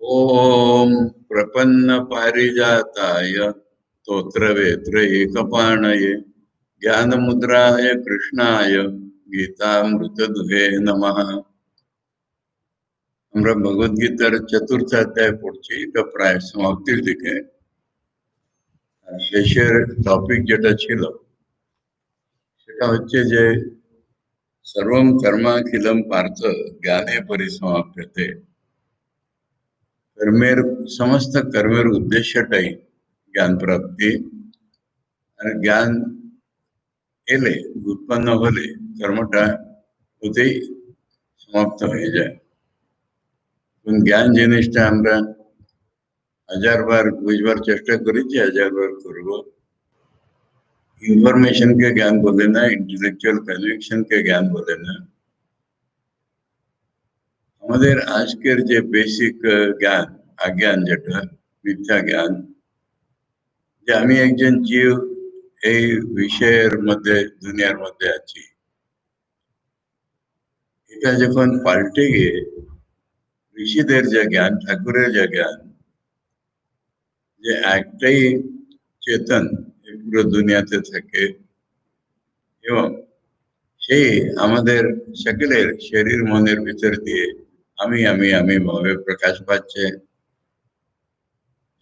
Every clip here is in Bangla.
ओम प्रपन्न पारिजाताय स्तोत्रवेत्र एकपाणये ज्ञानमुद्राय कृष्णाय गीतामृतदुहे नमः। আমরা ভগবদ্গীতার চতুর্থ অধ্যায় পড়ছি, এটা প্রায় সমাপ্তির দিকে। আর শেষের টপিক যেটা ছিল সেটা হচ্ছে যে সর্বম কর্মাখিলম পার্থ জ্ঞানে পরিসমাপ্যতে। কর্মের সমস্ত কর্মের উদ্দেশ্যটাই জ্ঞান প্রাপ্তি। আর জ্ঞান এলে উৎপন্ন হলে কর্মটা হতেই সমাপ্ত হয়ে যায়। জ্ঞান জিনিসটা আমরা 1000 বার বুঝবার চেষ্টা করেছি, 1000 বার করব। ইনফরমেশনকে জ্ঞান বলে না, ইন্টেলেকচুয়াল কনভিকশনকে জ্ঞান বলে না। আমাদের আজকের যে বেসিক জ্ঞান, অজ্ঞান, যেটা মিথ্যা জ্ঞান, যে আমি একজন জীব এই বিষয়ের মধ্যে, দুনিয়ার মধ্যে আছি, এটা যখন পাল্টে গিয়ে ঋষিদের যে জ্ঞান, ঠাকুরের যে জ্ঞান, যে একটাই চেতন এই পুরো দুনিয়াতে থাকে এবং সেই আমাদের সকলের শরীর মনের ভিতর দিয়ে আমি আমি আমি ভাবে প্রকাশ পাচ্ছে।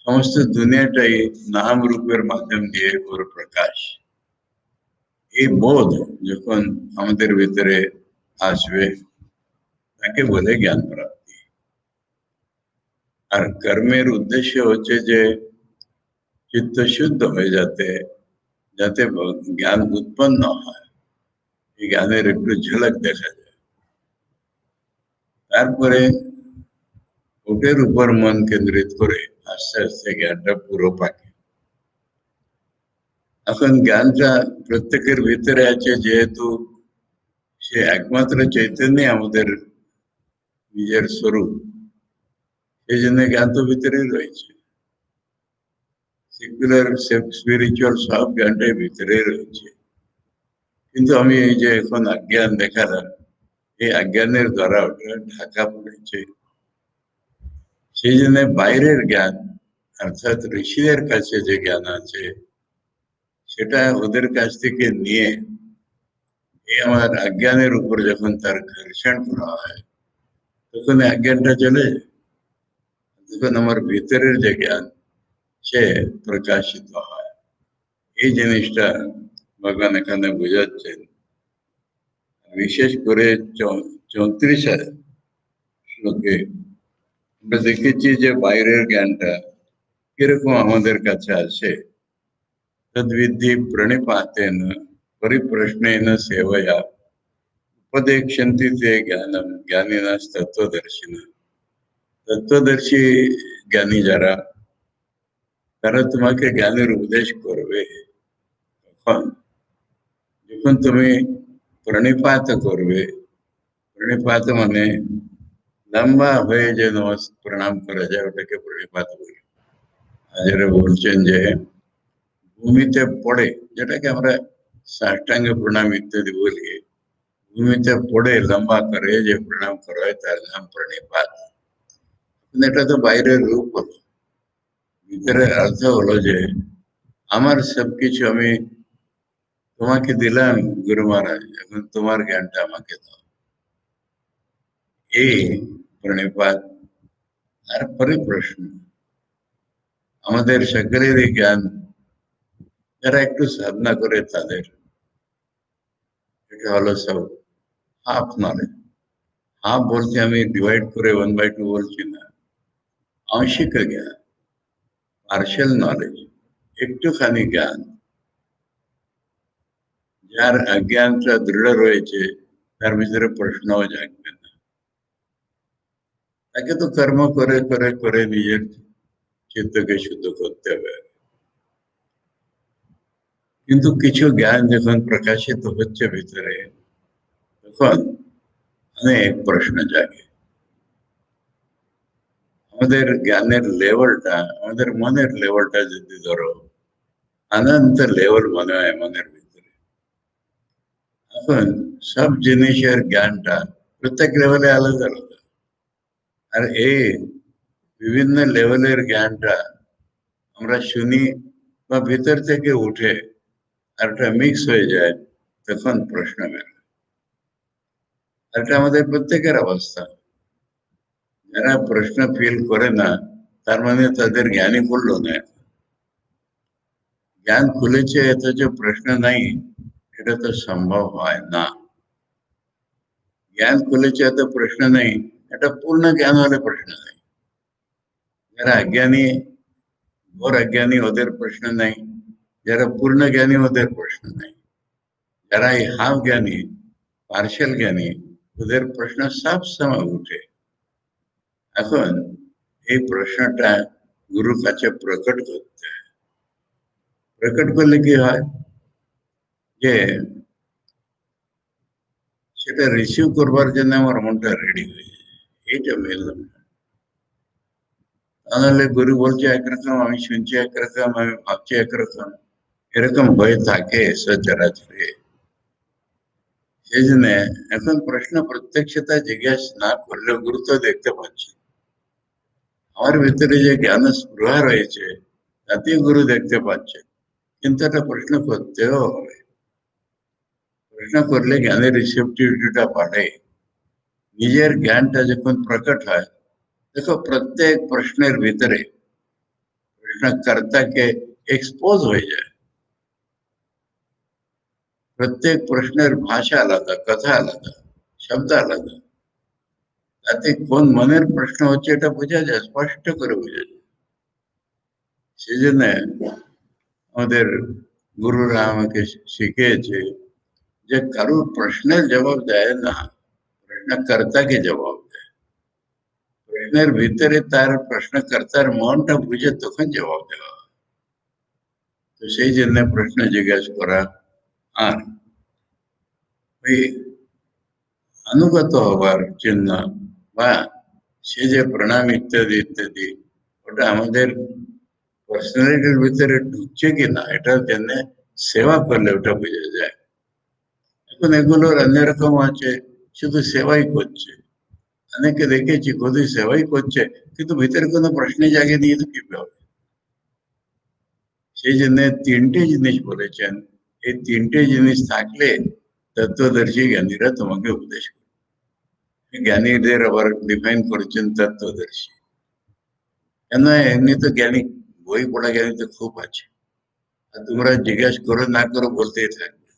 সমস্ত দুনিয়াটাই নাম রূপের মাধ্যম দিয়ে ওর প্রকাশ। এই বোধ যখন আমাদের ভিতরে আসবে তাকে বলে জ্ঞান প্রাপ্তি। আর কর্মের উদ্দেশ্য হচ্ছে যে চিত্ত শুদ্ধ হয়ে যাতে যাতে জ্ঞান উৎপন্ন হয়, এই জ্ঞানের একটু ঝলক দেখা যায়। তারপরে ওটার উপর মন কেন্দ্রিত করে আস্তে আস্তে জ্ঞানটা পুরো পাকে। এখন জ্ঞানটা প্রত্যেকের ভিতরে আছে, যেহেতু সে একমাত্র চৈতন্য আমাদের নিজের স্বরূপ, সেই জন্য জ্ঞান তো ভিতরেই রয়েছে। সেকুলার স্পিরিচুয়াল সব জ্ঞানটাই ভিতরে রয়েছে। কিন্তু আমি এই যে এখন অজ্ঞান দেখালাম, এই অজ্ঞানের দ্বারা ওটা ঢাকা পড়েছে। সেই জন্য বাইরের জ্ঞান, অর্থাৎ ঋষিদের কাছে যে জ্ঞান আছে, সেটা ওদের কাছ থেকে নিয়ে এই আমার অজ্ঞানের উপর যখন তার ঘর্ষণ করা হয়, তখন অজ্ঞানটা চলে যায়। তখন আমার ভিতরের যে জ্ঞান সে প্রকাশিত হয়। এই জিনিসটা ভগবান এখানে বোঝাচ্ছেন। বিশেষ করে 34 শ্লোকে আমরা দেখেছি যে বাইরের জ্ঞানটা কিরকম আমাদের কাছে আসে। তদ্বিদ্ধি প্রণিপাতেন পরিপ্রশ্নেন সেবয়া উপদেক্ষন্তি তে জ্ঞানম জ্ঞানিনাস তত্ত্বদর্শিনা। তত্ত্বদর্শী জ্ঞানী যারা, তারা তোমাকে জ্ঞানের উপদেশ করবে তখন যখন তুমি প্রণিপাত করবে। প্রণিপাত মানে লম্বা হয়ে যে প্রণাম করা যায়, ওটাকে প্রণিপাত বলে। হাজারে বলছেন যে ভূমিতে পড়ে, যেটাকে আমরা সাষ্টাঙ্গ প্রণাম ইত্যাদি বলি, ভূমিতে পড়ে লম্বা করে যে প্রণাম করা হয় তার নাম প্রণিপাত। এটা তো বাইরের রূপ হলো, ভিতরের অর্থ হলো যে আমার সবকিছু আমি তোমাকে দিলাম গুরু মহারাজ, এখন তোমার জ্ঞানটা আমাকে দাও, এই প্রণিপাত। আর পরিপ্রশ্ন, আমাদের সকলেরই জ্ঞান যারা একটু সাধনা করে তাদের এটা হলো সব হাফ নলেজ। হাফ বলতে আমি ডিভাইড করে 1/2 বলছি না, আংশিক জ্ঞান, পার্শিয়াল নলেজ, একটুখানি জ্ঞান। যার অজ্ঞানটা দৃঢ় রয়েছে তার ভিতরে প্রশ্নও জাগবে না। তাকে তো কর্ম করে করে করে নিজের চিত্তকে শুদ্ধ করতে হবে। কিন্তু কিছু জ্ঞান যখন প্রকাশিত হচ্ছে ভিতরে, তখন অনেক প্রশ্ন জাগে। আমাদের জ্ঞানের লেভেলটা, আমাদের মনের লেভেলটা যদি ধরো, অনন্ত লেভেল মনে হয় মনের ভিতরে। এখন সব জিনিসের জ্ঞানটা প্রত্যেক লেভেলে আলাদা আলাদা। আর এই বিভিন্ন লেভেলের জ্ঞানটা আমরা শুনি বা ভিতর থেকে উঠে আর একটা মিক্স হয়ে যায়, তখন প্রশ্ন মেলে। এটা আমাদের প্রত্যেকের অবস্থা। যারা প্রশ্ন ফিল করে না, তার মানে তাদের জ্ঞানই খুললো না। জ্ঞান খুলেছে অথচ প্রশ্ন নাই, এটা তো সম্ভব হয় না। জ্ঞান খুলেছে এত প্রশ্ন নেই, এটা পূর্ণ জ্ঞান হলে প্রশ্ন নেই। যারা অজ্ঞানী, ঘোর অজ্ঞানী, ওদের প্রশ্ন নেই। যারা পূর্ণ জ্ঞানী, ওদের প্রশ্ন নেই। যারা এই হাফ জ্ঞানী, পার্শিয়াল জ্ঞানী, ওদের প্রশ্ন সব সময় উঠে। এখন এই প্রশ্নটা গুরুর কাছে প্রকট করতে হয়। প্রকট করলে কি হয় যে সেটা রিসিভ করবার জন্য আমার মনটা রেডি হয়ে যায়। এইটা মেল না। তাহলে গুরু বলছে একরকম, আমি শুনছি একরকম, আমি ভাবছি একরকম, এরকম হয়ে থাকে সচরাচরে। সেই জন্য এখন প্রশ্ন প্রত্যক্ষতা জিজ্ঞাসা না করলে গুরু তো দেখতে পাচ্ছি। আমার ভিতরে যে জ্ঞান স্পৃহা রয়েছে তাতে গুরু দেখতে পাচ্ছে, কিন্তু একটা প্রশ্ন করতেও হবে। প্রশ্ন করলে জ্ঞানের রিসেপটিভিটিটা বাড়ে। নিজের জ্ঞানটা যখন প্রকট হয়, দেখো প্রত্যেক প্রশ্নের ভিতরে প্রশ্নকর্তা के एक्सपोज হয়ে যায়। প্রত্যেক প্রশ্নের ভাষা আলাদা, কথা আলাদা, শব্দ আলাদা। তাতে কোন মনের প্রশ্ন হচ্ছে এটা বোঝা যায়, স্পষ্ট করে বোঝা যায়। সেই জন্য আমাদের গুরুরা আমাকে শিখিয়েছে যে কারুর প্রশ্নের জবাব দেয় না, প্রশ্নকর্তাকে জবাব দেয়। প্রশ্নের ভিতরে তার প্রশ্নকর্তার মনটা বুঝে তখন জবাব দেওয়া। তো সেই জন্য প্রশ্ন জিজ্ঞাসা করা, আর ওই অনুগত হবার জন্য বা সে যে প্রণাম ইত্যাদি ইত্যাদি, ওটা আমাদের পার্সোনালিটির ভিতরে ঢুকছে কিনা এটার জন্য সেবা করলে ওটা বোঝা যায়। এখন এগুলোর অন্যরকম আছে, শুধু সেবাই করছে। অনেকে দেখেছি শুধু সেবাই করছে, কিন্তু ভিতরে কোনো প্রশ্নই জাগে নিয়ে তো কি হবে। সেই জন্য তিনটে জিনিস বলেছেন, এই তিনটে জিনিস থাকলে তত্ত্বদর্শী জ্ঞানীরা তোমাকে উপদেশ করবে। জ্ঞানীদের আবার ডিফাইন করেছেন তত্ত্বদর্শী। কেন, এমনি তো জ্ঞানী, বই পড়া জ্ঞানী তো খুব আছে, আর তোমরা জিজ্ঞাসা করো না করো বলতেই থাকবে,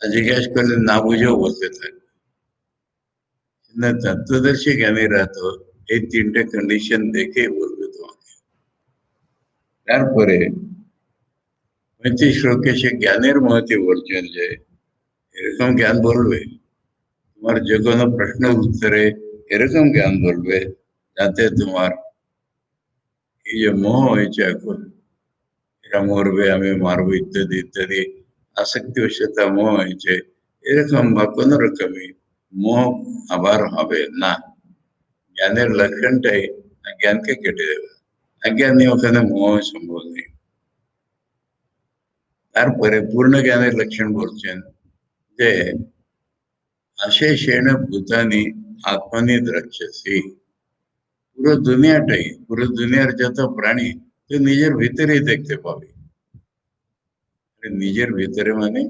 আর জিজ্ঞাসা করলে না বুঝেও বলতে থাকবে। না, তত্ত্বদর্শী জ্ঞানীরা তো এই তিনটে কন্ডিশন দেখে বলবে তোমাকে। তারপরে 35 শ্লোকে সে জ্ঞানের মহতি বলছেন যে এরকম জ্ঞান বলবে, তোমার যে কোনো প্রশ্ন উত্তরে এরকম জ্ঞান বলবে যাতে তোমার এই যে মোহ হয়েছে এখন, এরা মরবে, আমি মারবো ইত্যাদি ইত্যাদি, আসক্তি বশতা মোহ হয়েছে, এরকম বা কোন রকমই মোহ আবার হবে না। জ্ঞানের লক্ষণটাই জ্ঞানকে কেটে দেবে। অজ্ঞান নেই, ওখানে মোহ সম্ভব নেই। তারপরে পূর্ণ জ্ঞানের লক্ষণ বলছেন যে অশেষেণ ভূতানি আত্মনি দ্রক্ষ্যসি। পুরো দুনিয়াটাই, পুরো দুনিয়ার যত প্রাণী তুই নিজের ভিতরেই দেখতে পাবি। নিজের ভিতরে মানে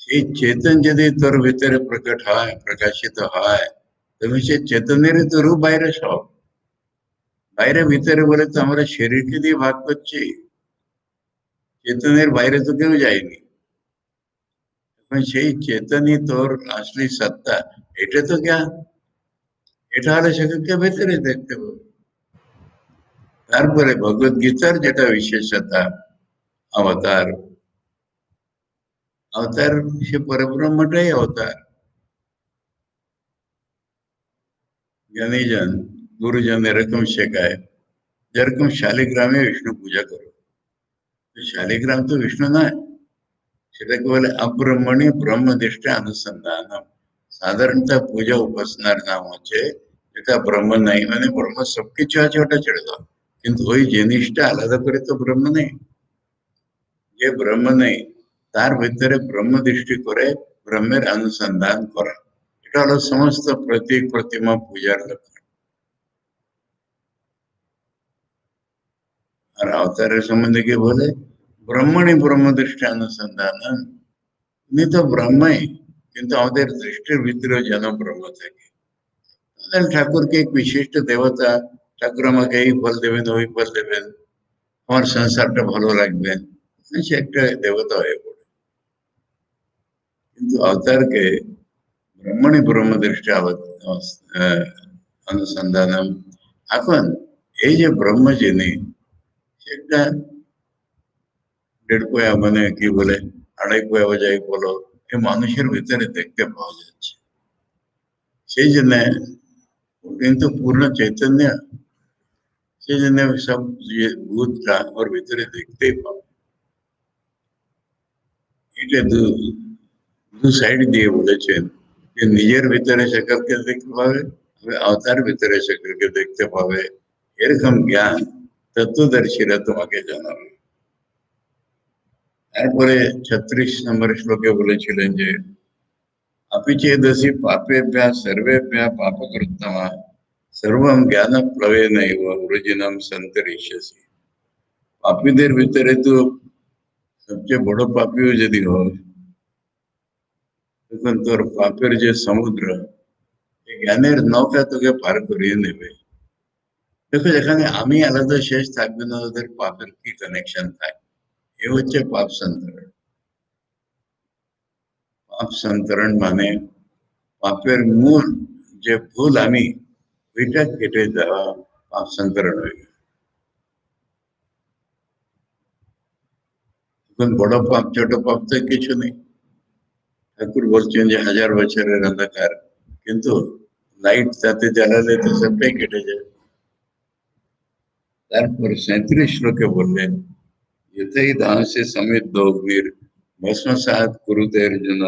সেই চেতন যদি তোর ভিতরে প্রকট হয়, প্রকাশিত হয়, তুমি সেই চেতনেরই তো রূপ বাইরে সব। বাইরে ভিতরে বলে তো আমরা শরীরকে দিয়ে ভাগ করছি, চেতনের বাইরে তো কেউ যায়নি। এখন সেই চেতনই তোর আসলি সত্তা, এটা তো জ্ঞান। এটা হলে সেখানকে ভেতরে দেখতে পাবো। তারপরে ভগবত গীতার যেটা বিশেষতা, অবতার, অবতার সে পরব্রহ্মটাই অবতার। জ্ঞানীজন, গুরুজন এরকম শেখায়, যেরকম শালিগ্রামে বিষ্ণু পূজা করো। তো শালিগ্রাম তো বিষ্ণু নয়, সেটাকে বলে অব্রহ্মণী ব্রহ্মনিষ্ঠা অনুসন্ধানম। সাধারণতঃ পূজা উপাসনার নাম হচ্ছে যেটা ব্রহ্ম নাই, মানে ব্রহ্ম সবকিছু আছে ওটা ছেড়ে দাও, কিন্তু ওই জিনিসটা আলাদা করে তো ব্রহ্ম নেই। যে ব্রহ্ম নেই তার ভিতরে ব্রহ্ম দৃষ্টি করে ব্রহ্মের অনুসন্ধান করা, এটা হলো সমস্ত প্রতীক প্রতিমা পূজার লক্ষণ। আর অবতারের সম্বন্ধে কি বলে? ব্রহ্মণই ব্রহ্মদৃষ্টি অনুসন্ধান। উনি তো ব্রহ্মই, কিন্তু আমাদের দৃষ্টির ভিতরে যেন ব্রহ্ম থাকে। তাহলে ঠাকুরকে এক বিশিষ্ট দেবতা, ঠাকুর আমাকে এই ফল দেবেন, ওই ফল দেবেন, আমার সংসারটা ভালো রাখবে, সে একটা দেবতা হয়ে পড়ে। কিন্তু অবতারকে ব্রহ্মণই ব্রহ্মদৃষ্টি অনুসন্ধানম। এখন এই যে ব্রহ্ম যিনি, সেটা দেড় পয়া মানে কি বলে, আড়াই পয়া যাই বলো, এই মানুষের ভিতরে দেখতে পাওয়া যাচ্ছে। সেই জন্য কিন্তু পূর্ণ চৈতন্য, সেই জন্য সব যে ভূতটা ওর ভিতরে দেখতেই পাবো। এটা দু সাইড দিয়ে বলেছেন যে নিজের ভিতরে সকলকে দেখতে পাবে, অবতার ভিতরে সকলকে দেখতে পাবে, এরকম জ্ঞান তত্ত্বদর্শীরা তোমাকে জানাবে। তারপরে 36 নম্বর শ্লোকে বলেছিলেন যে अपि चेदसि पापेभ्यः सर्वेभ्यः पापकृत्तमः सर्वं জ্ঞানপ্লবেনैव वृजिनं सन्तरिष्यसि। পাপীদের ভিতরে তো সবচেয়ে বড় পাপীও যদি হয়, তখন তোর পাপের যে সমুদ্র, এই জ্ঞানের নৌকা তোকে পার করিয়ে নেবে। দেখো, এখানে আমি আলাদা শেষ থাকবে না, ওদের পাপের কি কানেকশন থাকে। এ হচ্ছে পাপ সন্তরণ। পাপ সন্তরণ মানে পাপের মূল যে ভুল আমি, ওইটা কেটে দেওয়া পাপ সন্তরণ হয়ে গেল। এখন বড় পাপ ছোট পাপ তো কিছু নেই। ঠাকুর বলছেন যে 1000 বছরের অন্ধকার, কিন্তু লাইট তাতে জ্বালালে তো সবটাই কেটে যায়। তারপর 37 শ্লোকে বললেন यथै दाहस्य समिद्धोऽग्निर् भस्मसात् कुरुते अर्जुन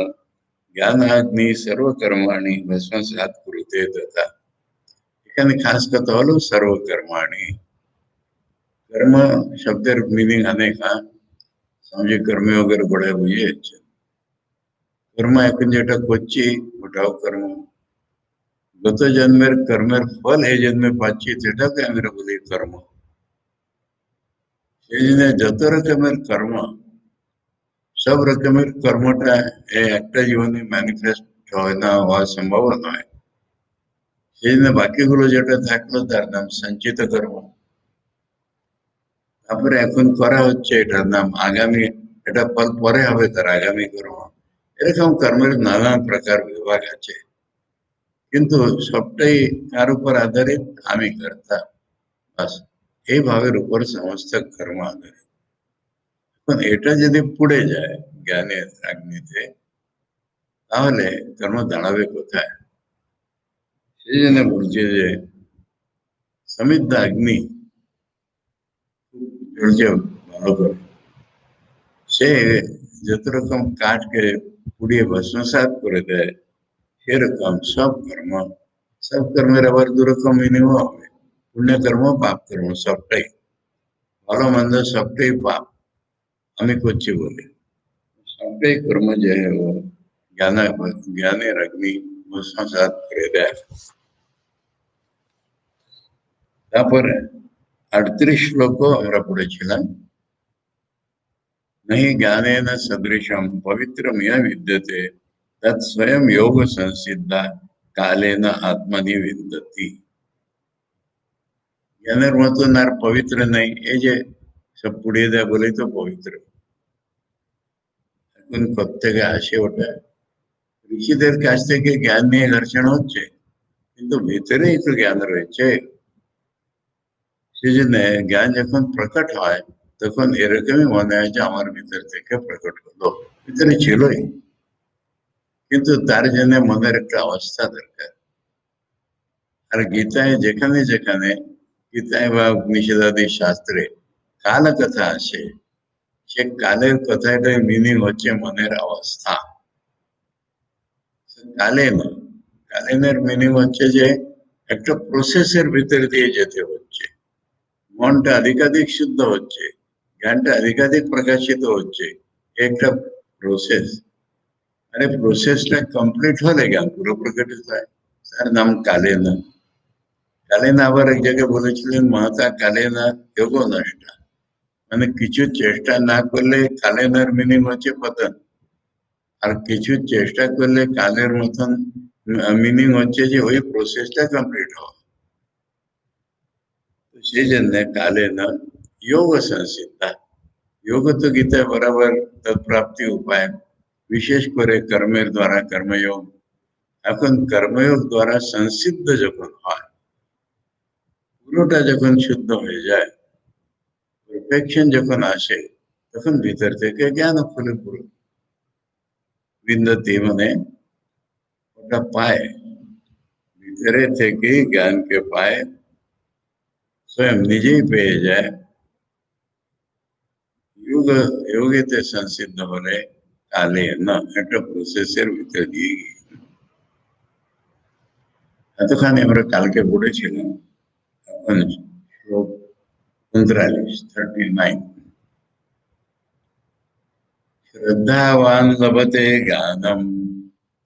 জ্ঞানাগ্নি সর্বকর্মাণি ভস্মসাৎ কুরুতে তথা। এখানে খাস কথা হলো সর্বকর্মাণি। কর্ম শব্দের মিনিং অনেক। স্বামীজি কর্মে वगैरह বড় বুঝিয়েছে। কর্ম এখন যেটা করছি ওটাও কর্ম, গত জন্মের কর্মের ফল এই জন্মে পাচ্ছি, সেটাকে আমরা বলি কর্ম। সেই জন্য যত রকমের কর্ম, সব রকমের কর্মটা এই একটা জীবনে ম্যানিফেস্ট হয় না, হওয়া সম্ভব নয়। সেই জন্য বাকিগুলো যেটা থাকলো তার নাম সঞ্চিত কর্ম। তারপরে এখন করা হচ্ছে, এটার নাম আগামী, এটা ফল পরে হবে, তার আগামী কর্ম। এরকম কর্মের নানা প্রকার বিভাগ আছে, কিন্তু সবটাই কার উপর আধারিত? আমি কর্তা, বাস। এই ভাবের উপর সমস্ত কর্ম আধারিত। এখন এটা যদি পুড়ে যায় জ্ঞানের অগ্নিতে, তাহলে কর্ম দাঁড়াবে কোথায়? সেই জন্য বলছে যে সমিদ্ধ অগ্নি জ্বলছে ভালো করে, সে যত রকম কাঠকে পুড়িয়ে ভস্মসাৎ করে দেয়, সেরকম সব কর্মের আবার দু রকম মিনিং হবে, পুণ্য কর্ম পাপ কর্ম সবটাই, ভালো মন্দ সবটাই পাপ আমি করছি বলে। সবটাই কর্ম যে ও জ্ঞানের অগ্নি ভস্মসাৎ করে দেয়। তারপরে 38 শ্লোকও আমরা পড়েছিলাম, नहीं ज्ञानेन सदृशं पवित्रमिह विद्यते तत् स्वयं योग संसिद्धा कालेन आत्मनि विन्दति। জ্ঞানের মতন আর পবিত্র নেই। এই যে সব পুড়িয়ে দেয় বলেই তো পবিত্র। এখন কোত্থেকে আসে ওটা? ঋষিদের কাছ থেকে জ্ঞান নিয়ে ঘর্ষণ হচ্ছে, কিন্তু ভিতরেই তো জ্ঞান রয়েছে। সেই জন্য জ্ঞান যখন প্রকট হয়, তখন এরকমই মনে হয় যে আমার ভিতর থেকে প্রকট হলো, ভিতরে ছিলই, কিন্তু তার জন্য মনের একটা অবস্থা দরকার। আর গীতায় যেখানে যেখানে, গীতায় বা উপনিষদাদি শাস্ত্রে কাল কথা আসে, সে কালের কথাটার মিনিং হচ্ছে মনের অবস্থা। কালেন, কালেনের মিনিং হচ্ছে যে একটা প্রসেসের ভিতর দিয়ে যেতে হচ্ছে, মনটা অধিকাধিক শুদ্ধ হচ্ছে, জ্ঞানটা অধিকাধিক প্রকাশিত হচ্ছে, একটা প্রসেস। আরে প্রসেসটা কমপ্লিট হলে জ্ঞান পুরো প্রকটিত হয়, তার নাম কালেন। কালেন আবার এক জায়গায় বলেছিলেন মহাতা কালেনা যোগ নষ্টা। মানে কিছু চেষ্টা না করলে কালের মিনিং হচ্ছে পতন, আর কিছু চেষ্টা করলে কালের মতন মিনিং হচ্ছে যে ওই প্রসেসটা কমপ্লিট হওয়া। তো সেই জন্য কালে না যোগ সংসিদ্ধা, যোগ তো গীতায় বরাবর তৎপ্রাপ্তি উপায়, বিশেষ করে কর্মের দ্বারা কর্মযোগ। এখন কর্মযোগ দ্বারা সংসিদ্ধ যখন হয়, পুরোটা যখন শুদ্ধ হয়ে যায়, পারফেকশন যখন আসে, তখন ভিতর থেকে জ্ঞান ফলে পুরো বিন্দতি মানে ওটা পায়, ভিতরে থেকেই জ্ঞানকে পায়, स्वयं নিজেই পেয়ে যায়। যোগ যোগেতে সংসিদ্ধ হলে কালে না একটা প্রসেসের ভিতর দিয়ে গিয়ে, এতখানি আমরা কালকে পড়েছিলাম। এখন শ্লোক 39 श्रद्धावान लभते ज्ञानम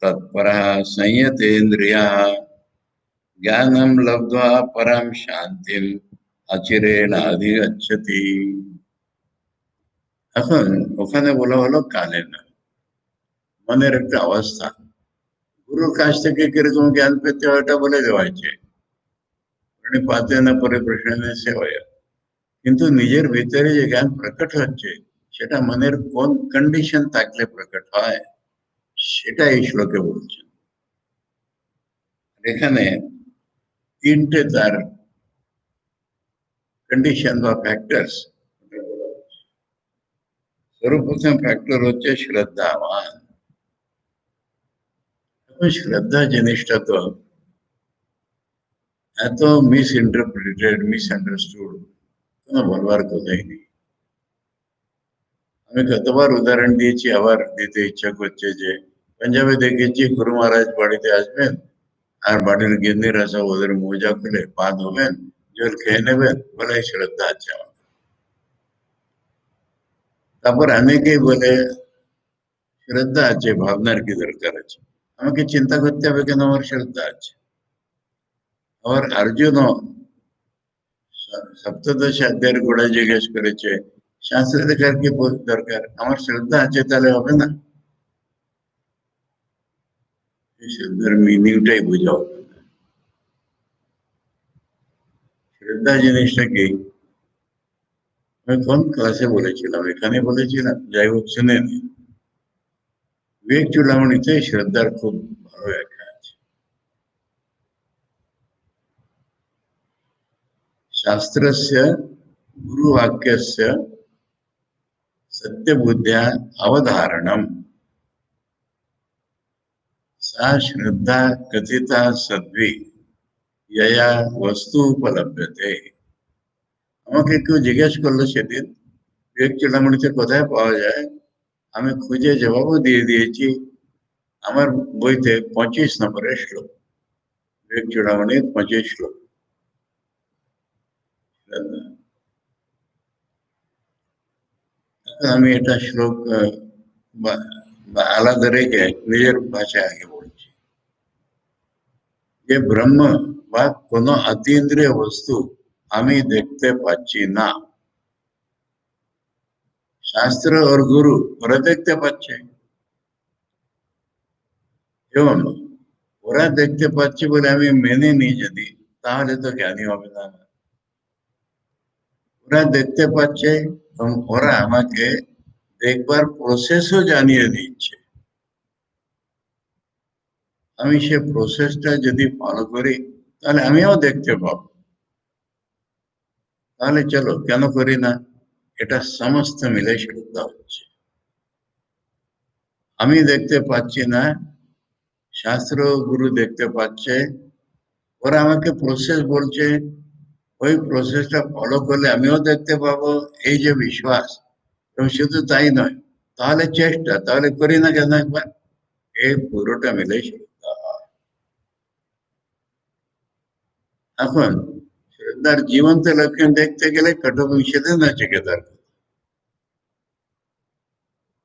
तत्परः संयतेन्द्रियः ज्ञानम लब्ध्वा परम शांतिम अचिरेण अधिगच्छति। এখন ওখানে বলা হলো কালে না, মনের একটা অবস্থা, গুরুর কাছ থেকে কিরকম জ্ঞান পেতে হয় ওটা বলে দেওয়া হয়েছে, পাতে না পরে প্রশ্ন সে হয়, কিন্তু নিজের ভিতরে যে জ্ঞান প্রকট হচ্ছে সেটা মনের কোন কন্ডিশন থাকলে প্রকট হয় সেটা এই শ্লোকে বলছেন। এখানে তিনটে তার কন্ডিশন বা ফ্যাক্টরস। সর্বপ্রথম ফ্যাক্টর হচ্ছে শ্রদ্ধাবান। এখন শ্রদ্ধা জিনিসটা তো এত মিস ইন্টারপ্রিটেড, মিস আন্ডারস্টুড, কোনো বলবার কথাই নেই। আমি কতবার উদাহরণ দিয়েছি, আবার দিতে ইচ্ছা করছে যে পাঞ্জাবে দেখেছি গুরু মহারাজ বাড়িতে আসবেন, আর বাড়ির গিন্নিরা সব ওদের মোজা খুলে পা ধোবেন, জল খেয়ে নেবেন, বলে শ্রদ্ধা আছে আমার। তারপর অনেকেই বলে শ্রদ্ধা আছে, ভাবনার কি দরকার আছে, আমাকে চিন্তা করতে হবে কেন, আমার শ্রদ্ধা আছে। আবার অর্জুন সপ্তদশ অধ্যায়ের গোড়া জিজ্ঞেস করেছে শাস্ত্র দেখার কি দরকার, আমার শ্রদ্ধা আছে তাহলে হবে না। এই শ্রদ্ধার মিনিংটাই বোঝা হবে না। শ্রদ্ধা জিনিসটা কি আমি কোন ক্লাসে বলেছিলাম, এখানে বলেছিলাম, যাই হোক শুনে নিন। বিবেক চূড়ামণিতে শ্রদ্ধার খুব ভালো ব্যাখ্যা আছে। शास्त्रस्य गुरुवाक्यस्य सत्यबुद्ध्या अवधारणम सा श्रद्धा कथिता सद्वी यया वस्तु उपलभ्यते। আমাকে কেউ জিজ্ঞেস করলো সেদিন বিবেক চূড়ামণিতে কোথায় পাওয়া যায়, আমি খুঁজে জবাবও দিয়ে দিয়েছি আমার বইতে 25 নম্বরের শ্লোক, বিবেক চূড়ামণির 25 শ্লোক। আমি এটা শ্লোক আলাদা রেখে নিজের ভাষায় আগে বলছি যে ব্রহ্ম বা কোন অতীন্দ্রিয় বস্তু আমি দেখতে পাচ্ছি না, শাস্ত্র और গুরু ওরা দেখতে পাচ্ছে, এবং ওরা দেখতে পাচ্ছে বলে আমি মেনে নিই যদি, তাহলে তো জ্ঞানী হবে না। ওরা দেখতে পাচ্ছে এবং ওরা আমাকে দেখবার প্রসেসও জানিয়ে দিচ্ছে, আমি সে প্রসেসটা যদি ফলো করি তাহলে আমিও দেখতে পাবো। তাহলে চলো কেন করি না, এটা সমস্ত মিলে শ্রদ্ধা হচ্ছে। আমি দেখতে পাচ্ছি না, শাস্ত্র গুরু দেখতে পাচ্ছে, ওরা আমাকে প্রসেস বলছে, ওই প্রসেসটা ফলো করলে আমিও দেখতে পাবো, এই যে বিশ্বাস। এবং শুধু তাই নয়, তাহলে চেষ্টা, তাহলে করি না কেন একবার, এই পুরোটা মিলে শ্রদ্ধা হয়। এখন শ্রদ্ধার জীবন্ত লক্ষণ দেখতে গেলে কঠোপনিষদে নচিকেতার কথা।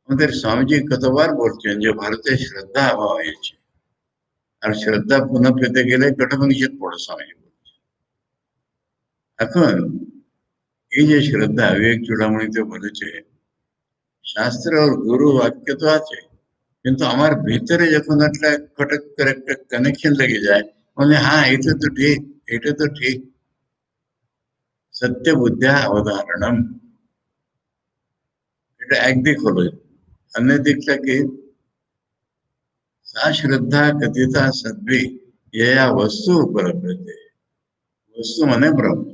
আমাদের স্বামীজি কতবার বলছেন যে ভারতে শ্রদ্ধা অভাব হয়েছে, আর শ্রদ্ধা পুনঃ পেতে গেলে কঠোপনিষদ পড়ো স্বামীজি বলছে। এখন এই যে শ্রদ্ধা, বিবেক চূড়ামণিতে বলেছে শাস্ত্র আর গুরু বাক্য তো আছে, কিন্তু আমার ভিতরে যখন একটা খটক করে একটা কানেকশন লেগে যায়, মানে হ্যাঁ এটা তো ঠিক, এটা তো ঠিক। সত্য বুদ্ধ্যা অবধারণম, এটা একদিক হলো। অন্য দিকটা কি, सा श्रद्धा कथिता सद्भि यया वस्तु उपलब्धते। वस्तु মানে ব্রহ্ম,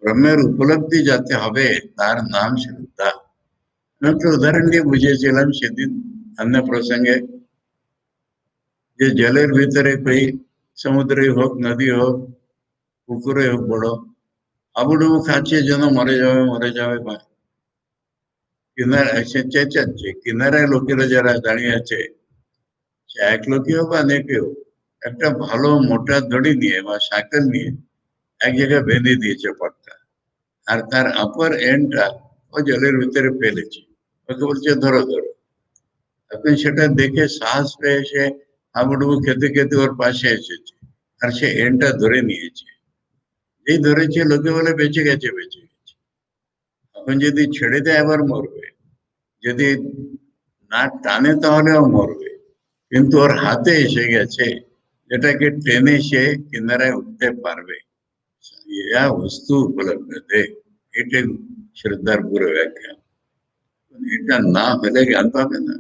ব্রহ্মের উপলব্ধি যাতে হবে তার নাম শ্রদ্ধা। আমি একটা উদাহরণ দিয়ে বুঝিয়েছিলাম সেদিন অন্য প্রসঙ্গে, যে জলের ভিতরে কই সমুদ্রে হোক, নদী হোক, পুকুরে হোক, বড় হাবুডুবু খাচ্ছে যেন মরে যাবে মরে যাবে, বা কিনারে এসে চেঁচাচ্ছে, কিনারায় লোকেরা যারা দাঁড়িয়ে আছে, সে এক লোকই হোক বা অনেকে হোক, একটা ভালো মোটা দড়ি নিয়ে বা সাইকেল নিয়ে এক জায়গায় বেঁধে দিয়েছে পাক্কা, আর তার আপার এন্ডটা ও জলের ভিতরে ফেলেছে, ওকে বলছে ধরো ধরো। এখন সেটা দেখে সাহস পেয়ে সে হাবুডুবু খেতে খেতে ওর পাশে এসেছে, আর সে এন্ডটা ধরে নিয়েছে। যেই ধরেছে লোকে বলে বেঁচে গেছে বেঁচে গেছে। এখন যদি ছেড়ে দেয় আবার মরবে, যদি না টানে তাহলেও মরবে, কিন্তু ওর হাতে এসে গেছে, যেটাকে টেনে সে কিনারায় উঠতে পারবে। ইয়া वस्तु उपलब्ध है, এটা শ্রদ্ধার পুরো ব্যাখ্যা। এটা না হলে জ্ঞান পাবে না।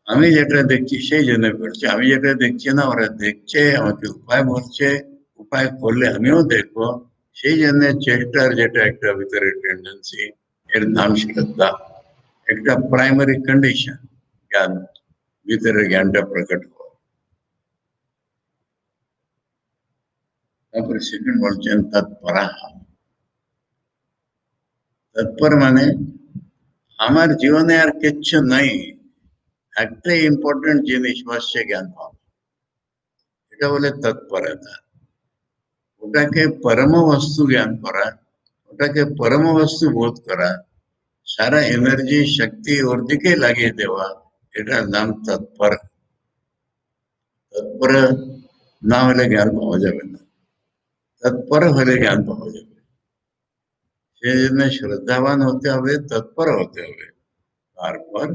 আমি যেটা দেখছি সেই জন্য বলছি, আমি যেটা দেখছি না ওরা দেখছে, আমাকে উপায় বলছে, উপায় করলে আমিও দেখবো। সেই জন্য চেষ্টার যেটা একটা ভিতরে টেন্ডেন্সি, এর নাম শ্রদ্ধা। একটা প্রাইমারি কন্ডিশন জ্ঞান, ভিতরে জ্ঞানটা প্রকট হওয়া। তারপরে সেকেন্ড বলছেন তৎপরা। তৎপর মানে আমার জীবনে আর কিচ্ছু নাই, একটাই ইম্পর্টেন্ট জিনিস হচ্ছে জ্ঞান পাওয়া, এটা বলে তৎপরতা। ওটাকে পরম বস্তু জ্ঞান করা, ওটাকে পরম বস্তু বোধ করা, সারা এনার্জি শক্তি ওর দিকে লাগিয়ে দেওয়া, এটার নাম তৎপর। তৎপর না হলে জ্ঞান পাওয়া যাবে না, তৎপর হলে জ্ঞান পাওয়া যাবে। সেই জন্য শ্রদ্ধাবান হতে হবে, তৎপর হতে হবে। তারপর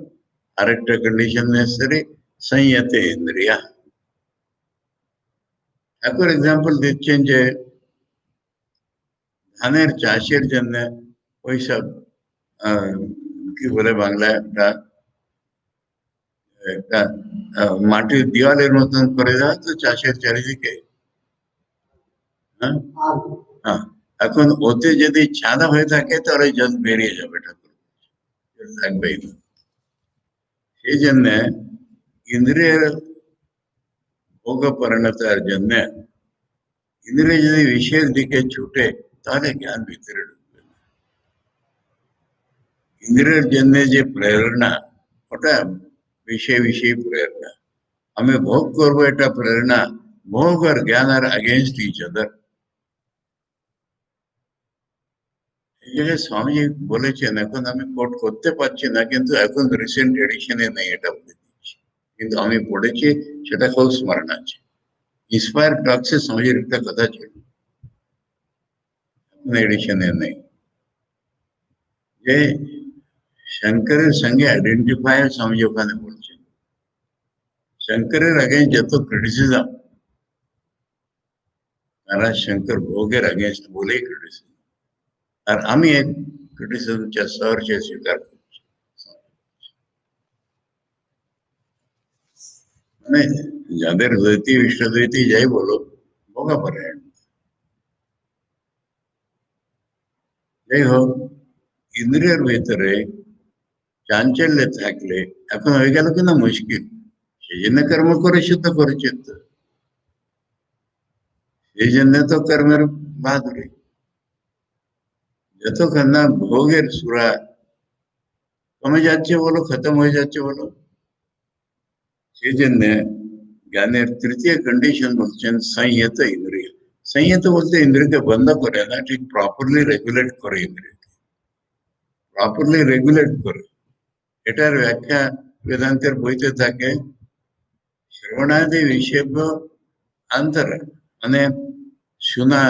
আরেকটা কন্ডিশন নেসেসারি, সংযতে ইন্দ্রিয়া। ঠাকুর এক্সাম্পল দিচ্ছেন যে ধানের চাষের জন্য ওইসব কি বলে বাংলায়, একটা একটা মাটির দেওয়ালের মতন করে দেওয়া তো চাষের চারিদিকে। হ্যাঁ, হ্যাঁ। এখন ওতে যদি ছাদা হয়ে থাকে তাহলে জল বেরিয়ে যাবে, ঠাকুর জল থাকবেই না। সেই জন্য ইন্দ্রিয়ের ভোগ পরিণতার জন্য ইন্দ্রিয় যদি বিষয়ের দিকে ছুটে তাহলে জ্ঞান ভিতরে ঢুকবে না। ইন্দ্রিয়ের জন্য যে প্রেরণা, ওটা বিষয় বিষয় প্রেরণা। আমি ভোগ করবো এটা প্রেরণা। ভোগ আর জ্ঞান আর अगेंस्ट ইচ अदर। এই জায়গায় স্বামীজি বলেছেন, এখন আমি কোট করতে পারছি না, কিন্তু এখন রিসেন্ট এডিশনে নেই, এটা বলে দিচ্ছি, কিন্তু আমি পড়েছি, সেটা খুব স্মরণ আছে। ইন্সপায়ার টক্সে স্বামীজির একটা কথা ছিল, এখন এডিশনে নেই, যে শঙ্করের সঙ্গে আইডেন্টিফাই স্বামীজি ওখানে বলছেন। শঙ্করের अगेंस्ट যত ক্রিটিসিজম, তারা শঙ্কর ভোগের अगेंस्ट বলেই ক্রিটিসিজম। আর আমি এক ক্রিটিসিজমটা সহর্ষে স্বীকার করছি। মানে যাদের দ্বৈতী ইষ্টদ্বৈতী যাই বলো, ভোগাপরায়ণ। যাই হোক, ইন্দ্রিয়ের ভিতরে চাঞ্চল্য থাকলে এখন হয়ে গেল কিনা মুশকিল। সেই জন্য কর্ম করে শুদ্ধ করেছে তো, সেই জন্য তো কর্মের বাহাদুরি। যতক্ষণ না ভোগের সুরা কমে যাচ্ছে বলো, খতম হয়ে যাচ্ছে বলো, সেই জন্য জ্ঞানের তৃতীয় কন্ডিশন বলছেন সংযত ইন্দ্রিয়। সংযত বলতে ইন্দ্রিয়কে বন্ধ করে না, ঠিক প্রপারলি রেগুলেট করে, ইন্দ্রিয়কে প্রপারলি রেগুলেট করে। এটার ব্যাখ্যা বেদান্তের বইতে থাকে, শ্রবণাদি বিষয় অন্তর, মানে শোনা,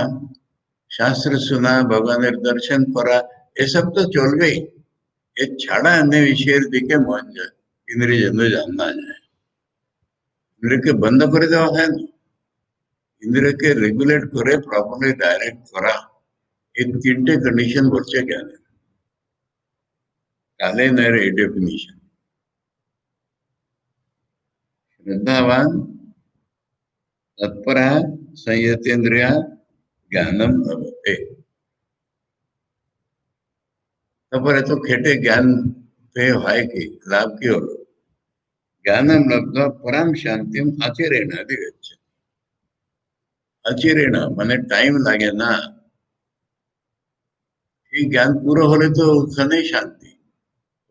শাস্ত্র শোনা, ভগবানের দর্শন করা, এসব তো চলবেই। এছাড়া অন্য বিষয়ের দিকে মন যায়, ইন্দ্রিয় যেন জানা যায়। ইন্দ্রিয়কে বন্ধ করে দেওয়া হয় না, ইন্দ্রিয়কে রেগুলেট করে প্রপারলি ডাইরেক্ট করা, এই তিনটে কন্ডিশন বলছে জ্ঞানের। কালেনের এই ডেফিনিশন। श्रद्धावान तत्पर संयतेन्द्रिय ज्ञानम लभते। তারপরে তো খেটে জ্ঞান পেয়ে হয় কি, লাভ কি হলো? জ্ঞানম লব্ধ পরম শান্তিম আচিরেণ অধিগচ্ছ। আচিরেণ মানে টাইম লাগে না, এই জ্ঞান পুরো হলে তো ওখানেই শান্তি,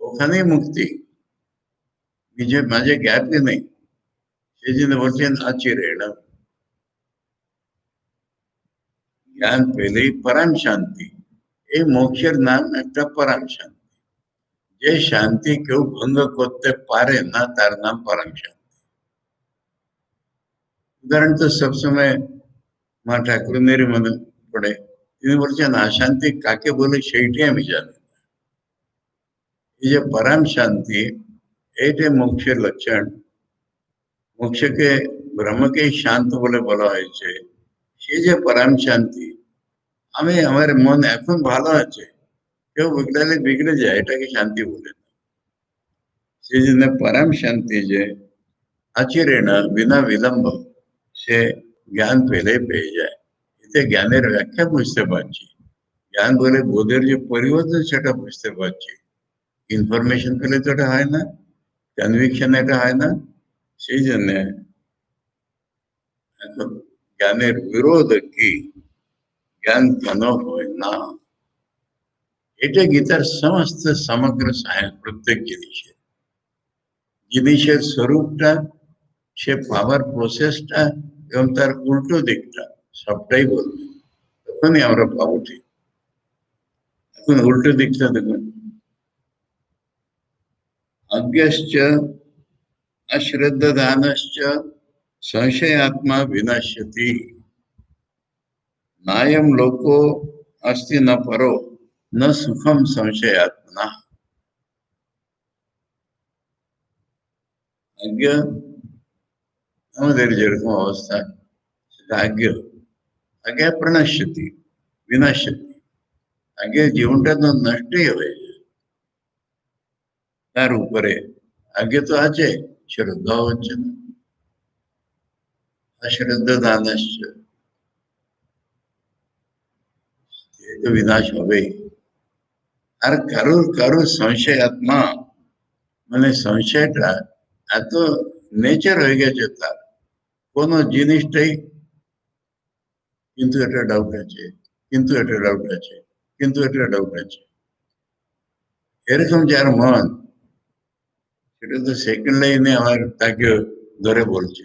ওখানেই মুক্তি, নিজের মাঝে গ্যাপই নেই। সেই জন্য বলছেন আচিরেণ। জ্ঞান পেলেই পরম শান্তি। এই মোক্ষের নাম একটা পরম শান্তি। যে শান্তি কেউ ভঙ্গ করতে পারে না তার নাম পরম শান্তি। উদাহরণ তো সবসময় মা ঠাকুরনেরই মনে পড়ে। তিনি বলছেন অশান্তি কাকে বলে সেইটাই আমি জানি। এই যে পরম শান্তি, এইটাই মোক্ষের লক্ষণ। মোক্ষকে ব্রহ্মকেই শান্ত বলে বলা হয়েছে। সেই যে পরম শান্তি, আমি আমার মন এখন ভালো আছে, কেউ বিগড়ালে বিগড়ে যায়, এটাকে শান্তি বলে না। সেই জন্য পরম শান্তি যে আচিরেণ বিনা বিলম্ব সে জ্ঞান পেলে পেয়ে যায়। এতে জ্ঞানের ব্যাখ্যা বুঝতে পারছি, জ্ঞান বলে বোধের যে পরিবর্তন সেটা বুঝতে পারছি। ইনফরমেশন পেলে তো এটা হয় না, কনভিকশন এটা হয় না। সেই জন্য এখন জ্ঞানের বিরোধ কি, জ্ঞান কেন হয় না, এটা গীতার সমস্ত সমগ্র সায়েন্স। প্রত্যেক জিনিসের জিনিসের স্বরূপটা, সে পাওয়ার প্রসেসটা এবং তার উল্টো দিকটা সবটাই বলবে, তখনই আমরা পাবো ঠিক। এখন উল্টো দিকটা দেখুন, अज्ञश्च अश्रद्धदानश्च संशयात्मा विनश्यति नायं लोको अस्ति न परो न सुखम संशयात्मना। अज्ञ আমাদের যেরকম অবস্থা, সেটা আজ্ঞ। আগে প্রণশ্যতি বিনশ্যতি, আগে জীবনটা তো নষ্টই হয়ে যায়। তার উপরে আগে তো আছে, শ্রদ্ধা হচ্ছে না, অশ্রদ্ধা দানশ্চ, এ তো বিনাশ হবেই। আর কারোর কারোর সংশয় আত্মা, মানে সংশয়টা এত নেচার হয়ে গেছে তার, কোন জিনিসটাই কিন্তু এটা ডাউট আছে, কিন্তু এটা ডাউট আছে, কিন্তু এটা ডাউট আছে, এরকম যার মন, সেটা তো সেকেন্ড লাইনে আমার তাকে ধরে বলছে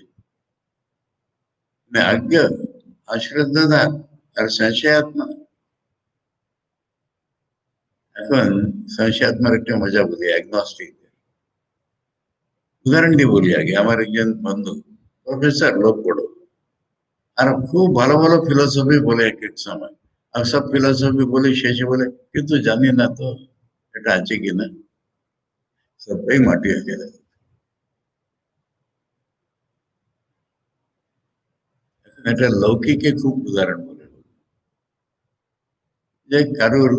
মানে আজ্ঞা, অশ্রদ্ধা আর সংশয়াত্মা। এখন সংশয়াত্মার একটা মজা বলি, অ্যাগনস্টিক উদাহরণ দিয়ে বলি। আগে আমার একজন বন্ধু প্রফেসর, লোক পড়ো, আর খুব ভালো ভালো ফিলোসফি বলে এক এক সময়, আর সব ফিলোসফি বলে শেষে বলে কিন্তু জানি না তো এটা আছে কিনা, সবটাই মাটি হয়ে গেল। এটা লৌকিকে খুব উদাহরণ বলে, যে কারোর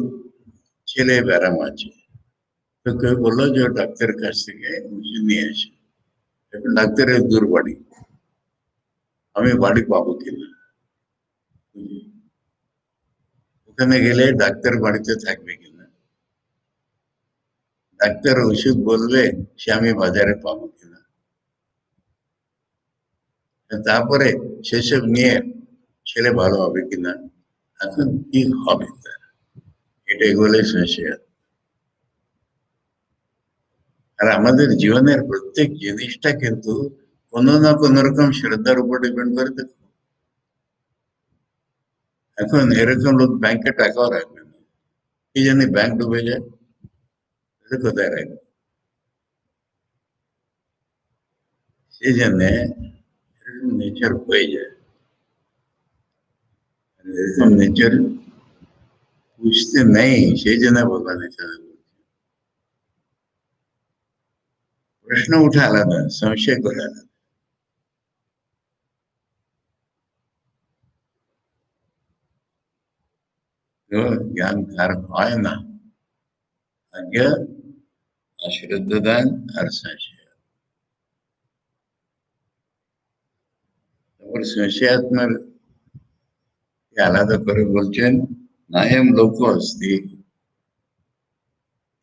ছেলে ব্যারাম আছে, তো কেউ বললো যে ডাক্তারের কাছ থেকে ওষুধ নিয়ে আসে। এখন ডাক্তারের দূর বাড়ি, আমি বাড়ি পাবো কিনা, ওখানে গেলে ডাক্তার বাড়িতে থাকবে কিনা, ডাক্তার ওষুধ বলবে সে আমি বাজারে পাবো কিনা, তারপরে সেসব নিয়ে ছেলে ভালো হবে কিনা, এখন কি হবে তার, এটাই বলে সংশয়। আর আমাদের জীবনের প্রত্যেক জিনিসটা কিন্তু কোনো না কোনো রকম শ্রদ্ধার উপর ডিপেন্ড করে। দেখো এখন এরকম লোক ব্যাংকে টাকাও রাখবে না, কি জানি ব্যাংক ডুবে যায়, এটা কোথায় রাখবে? সেই জন্য নেচার হয়ে যায়। এরকম নেচার বুঝতে নেই, সেই জন্য ভগবান এখানে প্রশ্ন উঠে আলাদা, সংশয় করে আলাদা। তো জ্ঞান কার হয় না, আজ্ঞা, অশ্রদ্ধ দান আর সংশয়। তারপর সংশয়াত্মার আলাদা করে বলছেন, নায়ম লোক অস্তি,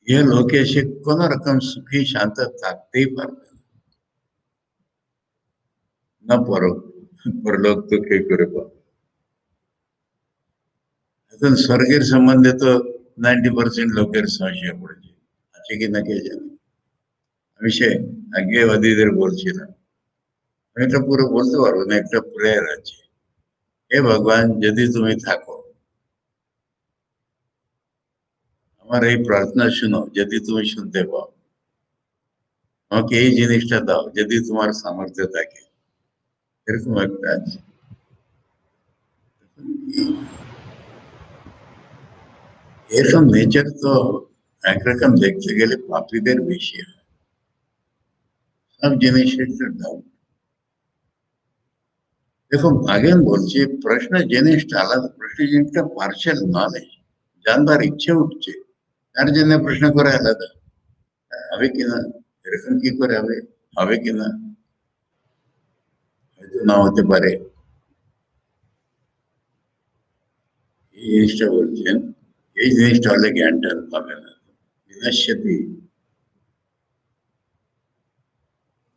ইহ লোকে সে কোন রকম সুখী শান্ত থাকতেই পারবে না, পরলোক তো কে করে পাবে। এখন স্বর্গের সম্বন্ধে তো 90% লোকের সংশয় পড়েছে, আছে কি না কে জানে। আমি সে আজ্ঞেবাদীদের বলছিলাম, আমি এটা পুরো বলতে পারবো না, একটা প্রেয়ার আছে, হে ভগবান যদি তুমি থাকো, আমার এই প্রার্থনা শুনো, যদি তুমি শুনতে পাও, আমাকে এই জিনিসটা দাও যদি তোমার সামর্থ্য থাকে, এরকম একটা আছে। এরকম নেচার তো একরকম দেখতে গেলে পাপীদের বেশি হয়, সব জিনিসের একটা ডাউট। দেখো আগে আমি বলছি, প্রশ্ন জিনিসটা আলাদা, প্রশ্ন জিনিসটা পার্শাল নলেজ, জানবার ইচ্ছে উঠছে, তার জন্য প্রশ্ন করে আলাদা, হবে কিনা, এরকম কি করে হবে, হবে কিনা, হয়তো না হতে পারে, এই জিনিসটা বলছেন। এই জিনিসটা হলে জ্ঞানটা পাবে না, বিনশ্যতি,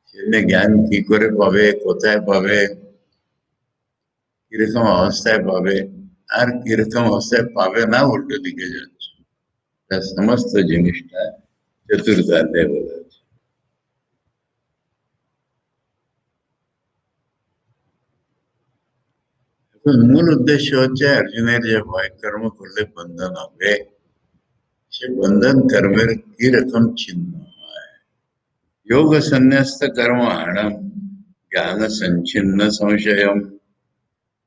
সেদিনে জ্ঞান কি করে পাবে, কোথায় পাবে, কিরকম অবস্থায় পাবে, আর কিরকম অবস্থায় পাবে না, উল্টো দিকে যাচ্ছে, তার সমস্ত জিনিসটা চতুর্থাধ্যায় বলা আছে। এখন মূল উদ্দেশ্য হচ্ছে অর্জুনের যে ভয় কর্ম করলে বন্ধন হবে, সে বন্ধন কর্মের কি রকম ছিন্ন হয়। योग संन्यस्त कर्माणम ज्ञान संचिन्न संशयम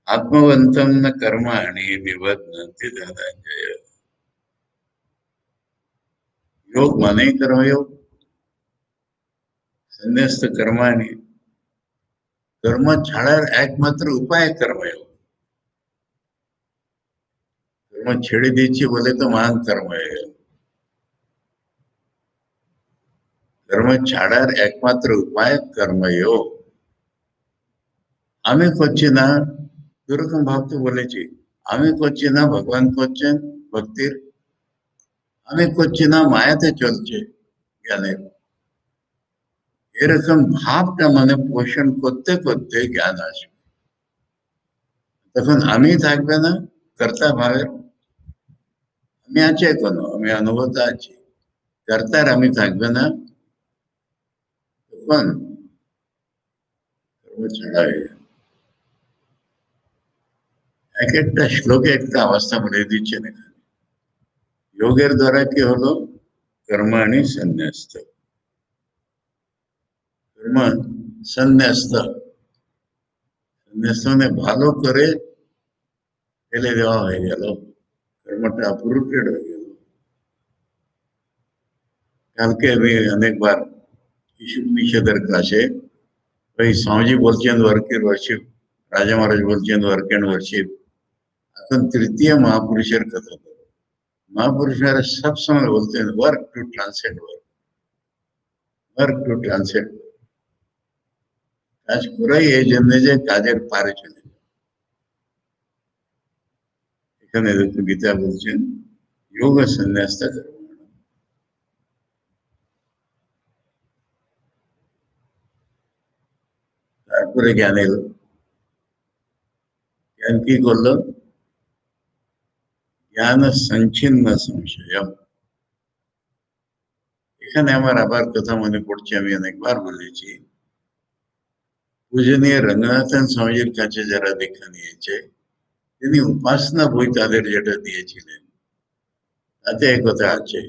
आत्मवंतम न कर्माणि निबध्नन्ति धनंजय। योग माने कर्मयोग, संन्यस्त कर्माणि, कर्म ছাড়ার একমাত্র উপায় কর্মयोग। কর্ম ছেড়ে দিচ্ছি বলে তো মহান কর্ম হয়ে গেল, কর্ম ছাড়ার একমাত্র উপায় কর্মयोग। আমি করছি না, দুরকম ভাব তো বলেছি, আমি করছি না, ভগবান করছেন ভক্তির, আমি করছি না, মায়াতে চলছে জ্ঞানের, এরকম ভাবটা মানে পোষণ করতে করতে জ্ঞান আসবে, তখন আমি থাকবে না, কর্তা ভাবের, আমি আছে এখনো, আমি অনুভূত আছি, কর্তার আমি থাকবে না, তখন কর্ম ছাড়া হয়ে যাবে। এক একটা শ্লোকে একটা অবস্থা বলে দিচ্ছেন এখানে, যোগের দ্বারা কি হলো, কর্মাণি সন্ন্যস্ত, কর্ম সন্ন্যস্ত, সন্ন্যস্ত মানে ভালো করে ফেলে দেওয়া হয়ে গেল, কর্মটা অপরুটেড হয়ে গেল। কালকে আমি অনেকবার নিষেধের ক্লাসে ওই স্বামীজি বলছেন ওয়ার্ক এন্ড ওয়ার্শিপ, রাজা মহারাজ বলছেন ওয়ার্ক এন্ড ওয়ার্শিপ, এখন তৃতীয় মহাপুরুষের কথা বলো, মহাপুরুষেরা সবসময় বলতেন work to transcend work, work to transcend, কাজ করাই এই জন্য যে কাজের পারে চলে। এখানে গীতা বলছেন যোগ সন্ন্যাস, তারপরে জ্ঞান এলো, জ্ঞান কি করলো, জ্ঞান সঞ্ছিন্ন সংশয়। এখানে আমার আবার কথা মনে পড়ছে, আমি অনেকবার বলেছি, পূজনীয় রঙ্গনাথন স্বামীজির কাছে যারা দীক্ষা নিয়েছে, তিনি উপাসনা বই তাদের যেটা দিয়েছিলেন, তাতে একথা আছে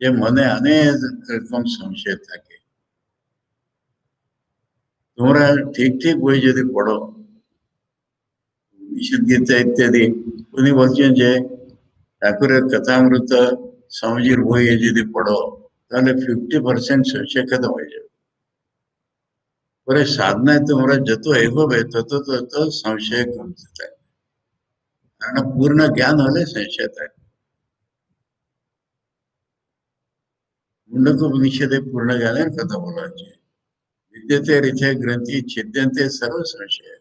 যে মনে অনেক রকম সংশয় থাকে, তোমরা ঠিক ঠিক বই যদি পড়ো, নিষেধ গীতা ইত্যাদি উনি বলছেন যে ঠাকুরের কথামৃত স্বামীজির বইয়ে যদি পড়ো তাহলে 50% সংশয় খতম হয়ে যাবে। পরে সাধনায় তোমরা যত এগোবে তত তত সংশয় কমতে থাকবে, কারণ পূর্ণ জ্ঞান হলে সংশয় থাকে। মুন্ডক উপনিষদে পূর্ণ জ্ঞানের কথা বলা হয়েছে। विद्यते ऋचे ग्रंथि छिद्यन्ते सर्व संशय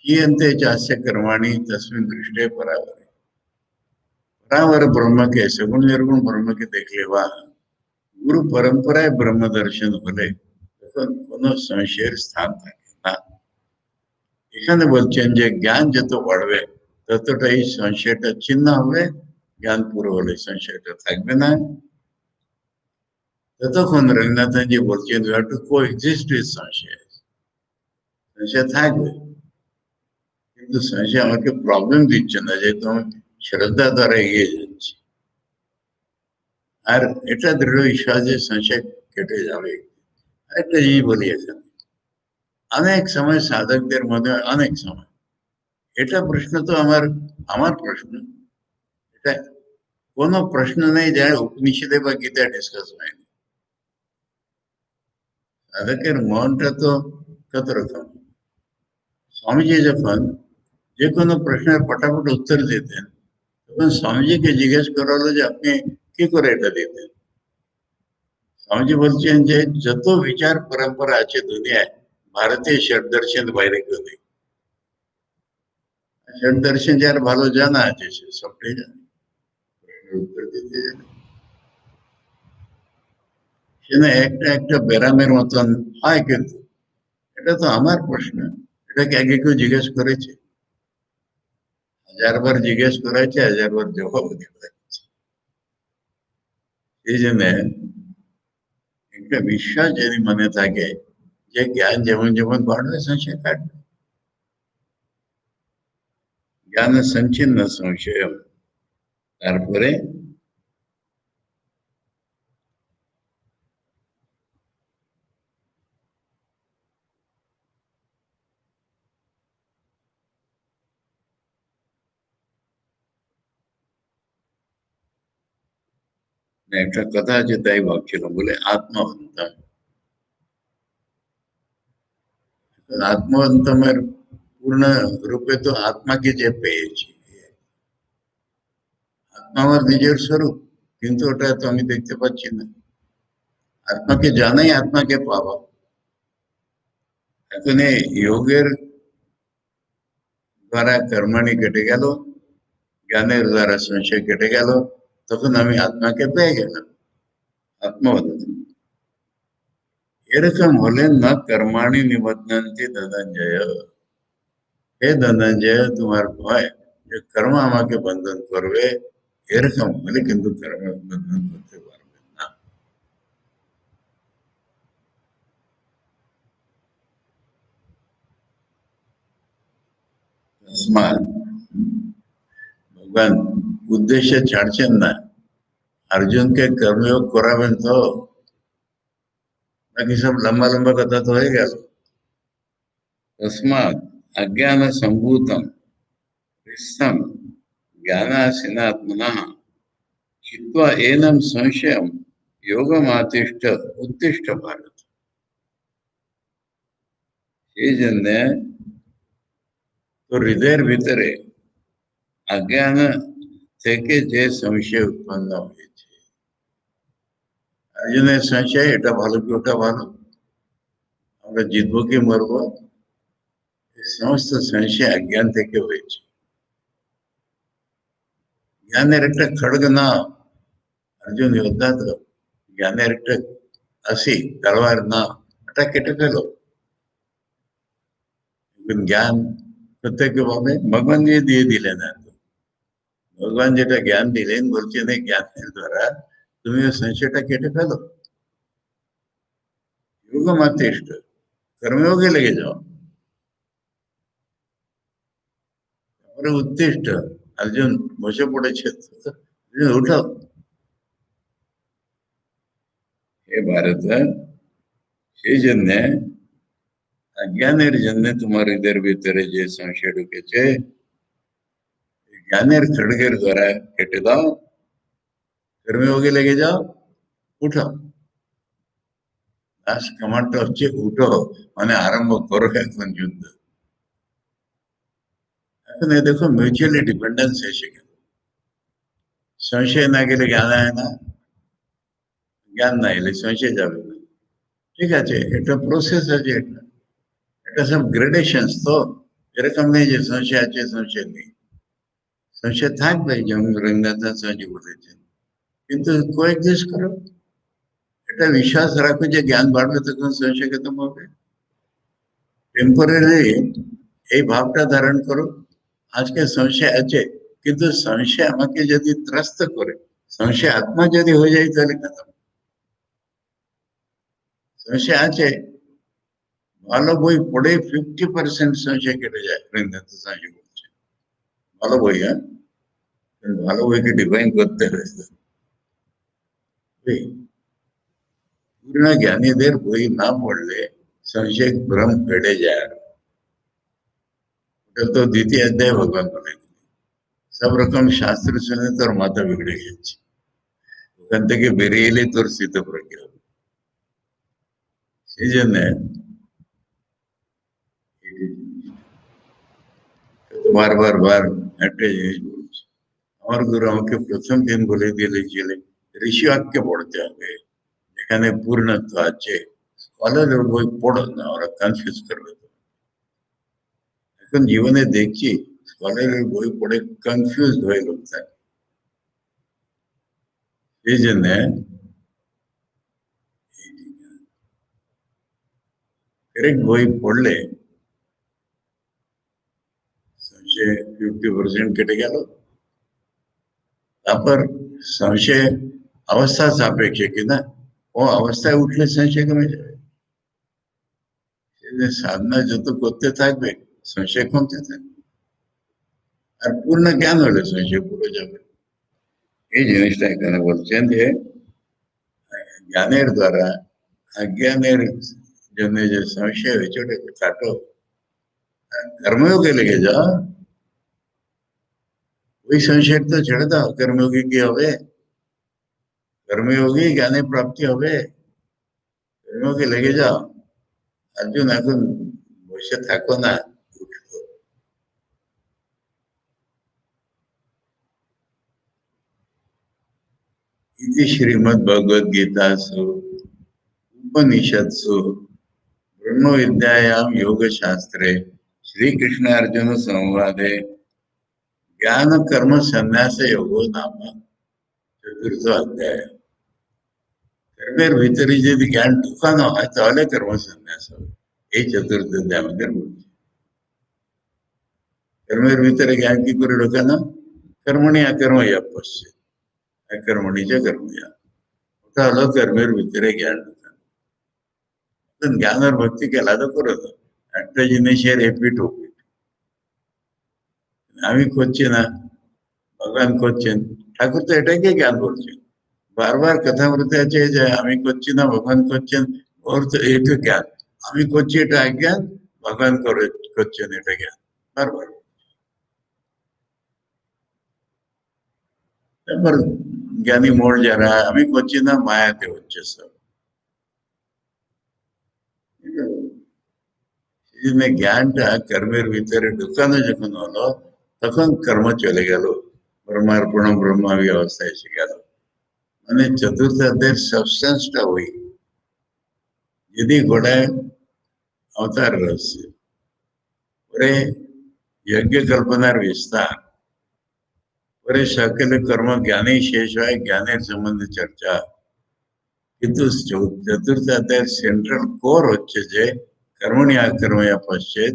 हीयन्ते चास्य कर्माणि तस्मिन् दृष्टे परावरे। परावर ब्रह्म के सगुण निर्गुण ब्रह्म के देखले वा गुरु परंपराয় ব্রহ্ম দর্শন হলে তখন কোনো সংশয়ের স্থান থাকে না। এখানে বলছেন যে জ্ঞান যত বাড়বে ততটাই সংশয়টা ছিন্ন হবে, জ্ঞান পুরো হলে সংশয়টা থাকবে না। ততক্ষণ রঙ্গনাথন জি বলছেন you have to coexist with সংশয়। সংশয় থাকবে কিন্তু সংশয় আমাকে প্রবলেম দিচ্ছে না, যেহেতু আমি শ্রদ্ধা দ্বারা এগিয়ে যাচ্ছি। আর এটা দৃঢ় বিশ্বাস যে সংশয় কেটে যাবে। একটা জিনিস বলি এখানে, অনেক সময় সাধকদের মধ্যে অনেক সময় এটা প্রশ্ন তো আমার প্রশ্ন, এটা কোনো প্রশ্ন নেই যা উপনিষদে বা গীতায় ডিসকাস হয়নি। সাধকের মনটা তো কত রকম। স্বামীজি যখন যে কোনো প্রশ্নের ফটাফট উত্তর দিতেন তখন স্বামীজিকে জিজ্ঞেস করা হলো যে আপনি কি করে এটা দিতেন। স্বামীজি বলছেন যে যত বিচার পরম্পরা আছে দুনিয়ায় ভারতীয় ষট দর্শন বাইরে কেউ নেই। ষট দর্শন যার ভালো জানা আছে সে সবটাই জানে, উত্তর দিতে জানে। সে না একটা একটা ব্যারামের মতন হয়, কিন্তু এটা তো আমার প্রশ্ন, এটাকে আগে কেউ জিজ্ঞেস করেছে? 1000 বার জিজ্ঞেস করেছে, 1000 বার জবাব দিতে হচ্ছে। এই জন্য একটা বিশ্বাস যদি মনে থাকে যে জ্ঞান যেমন যেমন বাড়বে সংশয় কাটবে। জ্ঞান সঞ্চিন্ন সংশয়। তারপরে একটা কথা আছে তাই ভাবছিলাম, বলে আত্মবন্তম। আত্মবন্তমের পূর্ণ রূপে তো আত্মাকে যে পেয়েছি, আত্মা আমার নিজের স্বরূপ, কিন্তু ওটা তো আমি দেখতে পাচ্ছি না। আত্মাকে জানাই আত্মাকে পাওয়া। এখন এই যোগের দ্বারা কর্মাণি কেটে গেল, জ্ঞানের দ্বারা সংশয় কেটে গেল, তখন আমি আত্মাকে পেয়ে গেলাম, আত্মবন্তম। এরকম হলে না কর্মাণি নিবদ্ধন্তি ধনঞ্জয়। হে ধনঞ্জয়, তোমার ভয় যে কর্ম আমাকে বন্ধন করবে, এরকম হলে কিন্তু কর্ম বন্ধন করতে পারবে না। তসমাৎ ভগবান উদ্দেশ্যে ছাড়ছেন না, अर्जुनকে কর্মযোগ করাবেন তো, নাকি সব লম্বা লম্বা কথা তো হয়ে গেল। তসমাৎ अज्ञान संभूतम हृत्सम ज्ञानासीनात्मनः चित्वा एनं संशयं योगमातिष्ठ उत्तिष्ठ भारत। এই জন্য তো হৃদয়ের ভিতরে অজ্ঞান থেকে যে সংশয় উৎপন্ন হয়েছে, অর্জুনের সংশয় এটা ভালো কি ওটা ভালো, আমরা জিতবো কি মরবো, এই সমস্ত সংশয় অজ্ঞান থেকে হয়েছে। জ্ঞানের একটা খড়গ না, অর্জুন যোদ্ধা তো, জ্ঞানের একটা আসি তলোয়ার না, এটা কেটে ফেলো। জ্ঞান প্রত্যেকে ভাবে ভগবান দিয়ে দিলেন, ভগবান যেটা জ্ঞান দিলেন বলছেন এই জ্ঞানের দ্বারা তুমি ওই সংশয়টা কেটে ফেলো। যোগ মাতিষ্ঠ, কর্মযোগে লেগে যাও। তারপরে উত্তিষ্ঠ, একজন বসে পড়েছে, উঠাও। এ ভারত, সেই জন্য अज्ञानेर जन्य तुम्हारे हृदय भीतर जे संशय ढुके छे ज्ञानेर खड़गेर द्वारा केटे दाओ कर्मयोगे लेके जाओ उठो लास्ट कमांड হচ্ছে উঠো মানে আরম্ভ করো এখন যুদ্ধ এখন এই দেখো মিউচুয়ালি ডিপেন্ডেন্স এসে গেল সংশয় না গেলে জ্ঞান হয় না জ্ঞান না এলে সংশয় যাবে না ঠিক আছে এটা প্রসেস আছে এটা এটা সব গ্রেডেশনস তো এরকম নেই যে সংশয় আছে সংশয় নেই সংশয় থাকবে যেমন রবীন্দ্রনাথ স্বামীজি বলেছেন কিন্তু কোএক্সিস্ট করো এটা বিশ্বাস রাখো যে জ্ঞান বাড়বে তখন সংশয় খতম হবে টেম্পোরারি এই ভাবটা ধারণ করো আজকে সংশয় আছে কিন্তু সংশয় আমাকে যদি ত্রস্ত করে সংশয় আত্মা যদি হয়ে যায় তাহলে খতম সংশয় আছে ভালো বই পড়ে 50% সংশয় কেটে যায় রবীন্দ্রনাথ স্বামীজি বলছেন ভালো বই হ্যাঁ ভালো বইকে ডিফাইন করতে হবে पूर्ण ज्ञानीदेर বই না পড়লে संशय भ्रम বেড়ে যায় ওটা তো দ্বিতীয় অধ্যায় ভগবান বলে সব রকম শাস্ত্র শুনে তোর মাথা বিগড়ে গেছে ওখান থেকে বেরিয়ে এলে তোর স্থিতপ্রজ্ঞ হবে সেই জন্য বারবার বার একটা জিনিস বলছি আমার গুরু আমাকে প্রথম দিন বলে দিয়েছিলেন ঋষি বাক্যে পড়তে হবে এখানে পূর্ণত্ব আছে স্কলারের বই পড়ো না ওরা কনফিউজ করবে এখন জীবনে দেখছি স্কলারের বই পড়ে কনফিউজ হয়ে লোক থাকে সেই জন্য करेक्ट বই পড়লে संशय 50% কেটে গেল তারপর संशय अवस्था सापेक्ष है कि ना वो अवस्था उठले संशय कमे যাবে সেই সাধনা যত করতে থাকবে संशय কমতে থাকবে আর পূর্ণ জ্ঞান হলে संशय পুরো যাবে এই জিনিসটা এখানে বলছেন যে জ্ঞানের দ্বারা अज्ञानेर জন্য যে संशय হয়েছে ওটাকে কাটো कर्मयोगे लेके जाओ वही संशय तो ছেড়ে দাও कर्मयोगी কি হবে कर्मयोगी জ্ঞানে প্রাপ্তি হবে कर्मयोगे लेके जाओ अर्जुन এখন বসে থাকো না উঠো इति श्रीमद्भगवद्गीतासु उपनिषत्सु ब्रह्मविद्यायां योगशास्त्रे श्रीकृष्णार्जुन संवादे ज्ञान कर्म संन्यास योगो नाम चतुर्थ अध्याय कर्मेर ভিতরে যদি জ্ঞান ঢুকানো হয় তাহলে কর্ম সন্ন্যাস হবে এই চতুর্থ অধ্যায় আমাদের বলছে कर्मेर ভিতরে জ্ঞান কি করে ঢোকানো कर्मणि अकर्मया पश्य अकर्मणि च कर्मया ওটা হলো कर्मेर ভিতরে জ্ঞান ঢোকানো জ্ঞান আর ভক্তিকে আলাদা করে দাও একটা জিনিসের রিপিট হবে আমি করছি না ভগবান করছেন ঠাকুর তো এটাকে জ্ঞান বলছেন বারবার কথা বলতে আছে যে আমি করছি না ভগবান করছেন ওর তো এটা জ্ঞান আমি করছি এটা অজ্ঞান ভগবান করছেন এটা জ্ঞান বারবার তারপর জ্ঞানী মোড় যারা আমি করছি না মায়াতে হচ্ছে সব এই জন্য জ্ঞানটা কর্মের ভিতরে ঢুকানো যখন হলো তখন কর্ম চলে গেল ব্রহ্মার্পণ ব্রহ্মাবি অবস্থা এসে গেল মানে চতুর্থ অধ্যায়ের সাবস্টেন্সটা ওই যদি গোড়ায় अवतार रहस्य ওরে यज्ञ कल्पनार विस्तार ওরে সকল कर्म ज्ञाने शेष হয় জ্ঞানের সম্বন্ধে চর্চা কিন্তু চতুর্থ অধ্যায়ের সেন্ট্রাল কোর হচ্ছে যে कर्मणि अकर्मया पश्चेत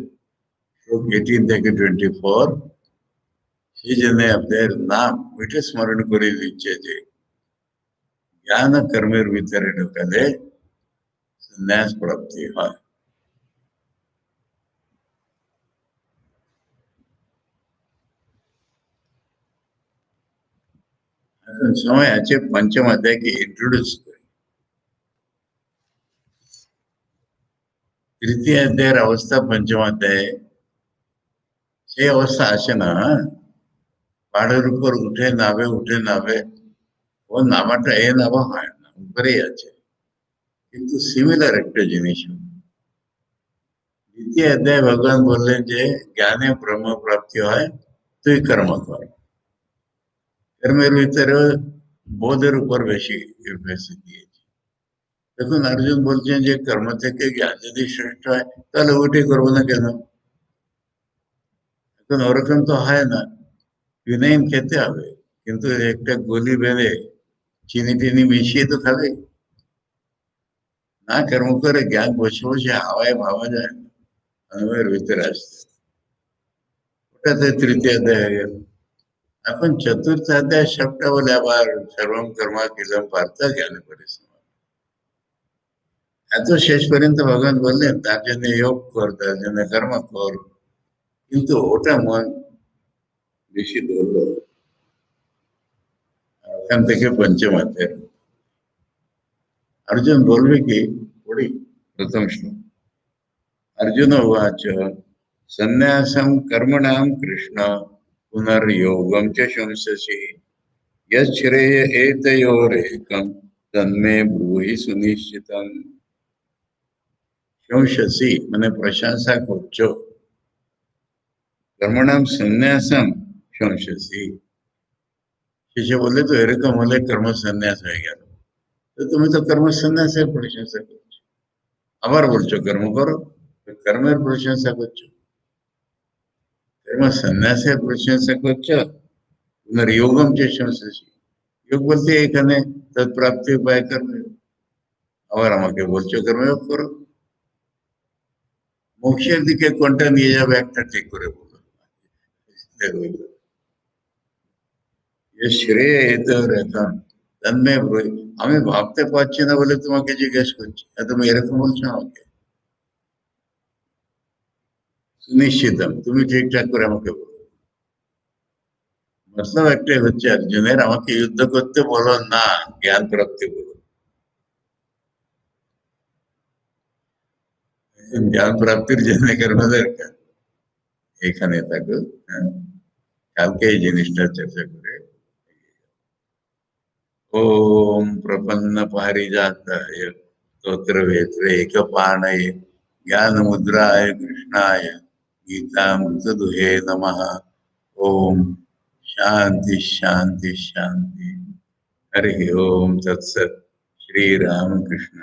श्लोक 18 থেকে 24 সেই জন্য আপনাদের নাম ওইটা স্মরণ করে দিচ্ছে যে জ্ঞান কর্মের ভিতরে ঢুকালে সন্ন্যাস প্রাপ্তি হয় এখন সময় আছে পঞ্চম অধ্যায়কে ইন্ট্রোডিউস করি তৃতীয় অধ্যায়ের অবস্থা পঞ্চম অধ্যায়ে সেই অবস্থা আসে না। পাহাড়ের উপর উঠে নামে, ও নামাটা এ নামা হয় না, উপরেই আছে। কিন্তু সিমিলার একটা জিনিস দ্বিতীয় অধ্যায়ে ভগবান বললেন যে জ্ঞানে ব্রহ্ম প্রাপ্তি হয়, তুই কর্ম কর। কর্মের ভিতরে বোধের উপর বেশি বেশি দিয়েছে। দেখুন অর্জুন বলছেন যে কর্ম থেকে জ্ঞান যদি শ্রেষ্ঠ হয় তাহলে ওইটাই করবো না কেন? এখন ওরকম তো হয় না। ফিনাইল খেতে হবে, কিন্তু একটা গলি বেঁধে চিনি টিনি মিশিয়ে তো খাবে না। কর্ম করে জ্ঞান বসে বসে হাওয়ায় ভাবা যায় না, অনুভবের ভিতরে আসছে। ওটাতে তৃতীয় অধ্যায় হয়ে গেল। এখন চতুর্থ অধ্যায় সবটা বলে আবার সর্বম কর্মা কিলম পার্থ জ্ঞান পরিশ্রম। এত শেষ পর্যন্ত ভগবান বললেন তার জন্য যোগ কর, তার জন্য কর্ম কর, কিন্তু ওটা মন বেশি ধরলো। ওখান থেকে পঞ্চম অধ্যায় अर्जुन बोलवे की पढ़ी प्रथम श्लोक। अर्जुन उवाच संन्यासं कर्मणां कृष्ण पुनर्योगं च शंससि यच्छ्रेय एतयोरेकं तन्मे ब्रूहि सुनिश्चितम्। शंससि मैंने प्रशंसा করছো, कर्मणां संन्यासं शंससि। শেষে বললে তো এরকম হলে কর্ম সন্ন্যাস হয়ে গেল, তো তুমি তো কর্ম সন্ন্যাসের প্রশংসা করছো, আবার বলছো কর্ম করো, কর্মের প্রশংসা করছো। कर्म সন্ন্যাসের প্রশংসা করছো, পুনর্যোগম যে সংশ্লিষ্ট। যোগ বলতে এখানে তৎপ্রাপ্তি উপায় করবে, আবার আমাকে বলছো কর্মযোগ করো। মোক্ষের দিকে কোনটা নিয়ে যাবে একটা ঠিক করে বলো। শ্রেয় এত রেতন তন্মে ব্রূহি। আমি ভাবতে পারছি না বলে তোমাকে জিজ্ঞেস করছি, আর তুমি এরকম বলছো আমাকে। সুনিশ্চিতম, তুমি ঠিকঠাক করে আমাকে বলো। মতলব একটাই হচ্ছে অর্জুনের, আমাকে যুদ্ধ করতে বলো না, জ্ঞান প্রাপ্তি বলো। জ্ঞান প্রাপ্তির জন্য কর্ম দরকার। এখানে থাকো, হ্যাঁ, কালকে এই জিনিসটা চর্চা করে। ओम प्रपन्न पारिजाताय स्तोत्र वेत्र एकपाणये ज्ञान मुद्राय कृष्णाय गीतामृत दुहे नमः। ओम शांति शांति शांति। हरि ओम तत्सत। श्री राम कृष्ण